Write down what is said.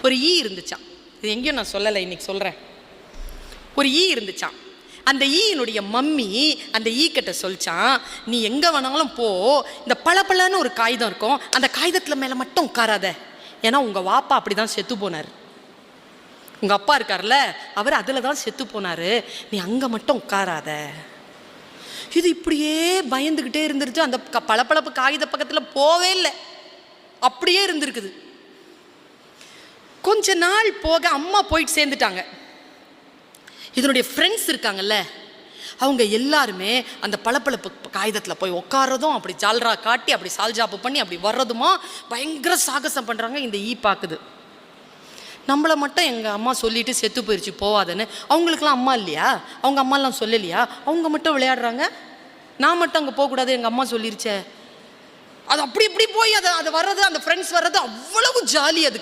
ஒரு ஈ இருந்துச்சான். இது எங்கேயும் நான் சொல்லலை, இன்னைக்கு சொல்கிறேன். ஒரு ஈ இருந்துச்சான். அந்த ஈயினுடைய மம்மி அந்த ஈ கிட்ட சொல்லிச்சான், நீ எங்கே வேணாலும் போ, இந்த பளபளன்னு ஒரு காகிதம் இருக்கும், அந்த காகிதத்தில் மேலே மட்டும் உட்காராத. ஏன்னா உங்கள் வாப்பா அப்படி தான் செத்து போனார். உங்கள் அப்பா இருக்கார்ல, அவர் அதில் தான் செத்து போனார், நீ அங்கே மட்டும் உட்காராத. இது இப்படியே பயந்துக்கிட்டே இருந்துருச்சு. அந்த பளபளப்பு காகித பக்கத்தில் போவே இல்லை, அப்படியே இருந்திருக்குது. கொஞ்ச நாள் போக அம்மா போயிட்டு சேர்ந்துட்டாங்க. இதனுடைய ஃப்ரெண்ட்ஸ் இருக்காங்கல்ல, அவங்க எல்லாருமே அந்த பளபளப்பு காகிதத்தில் போய் உட்காரதும், அப்படி ஜால்ரா காட்டி அப்படி சால்ஜாப்பு பண்ணி அப்படி வர்றதுமா பயங்கர சாகசம் பண்ணுறாங்க. இந்த ஈ பார்க்குது, நம்மளை மட்டும் எங்கள் அம்மா சொல்லிட்டு செத்து போயிடுச்சு போவாதுன்னு. அவங்களுக்குலாம் அம்மா இல்லையா, அவங்க அம்மாலாம் சொல்லலையா, அவங்க மட்டும் விளையாடுறாங்க, நான் மட்டும் அங்கே போகக்கூடாது, எங்கள் அம்மா சொல்லிருச்சே. அது அப்படி இப்படி போய் அது வர்றது, அந்த ஃப்ரெண்ட்ஸ் வர்றது அவ்வளவு ஜாலி. அது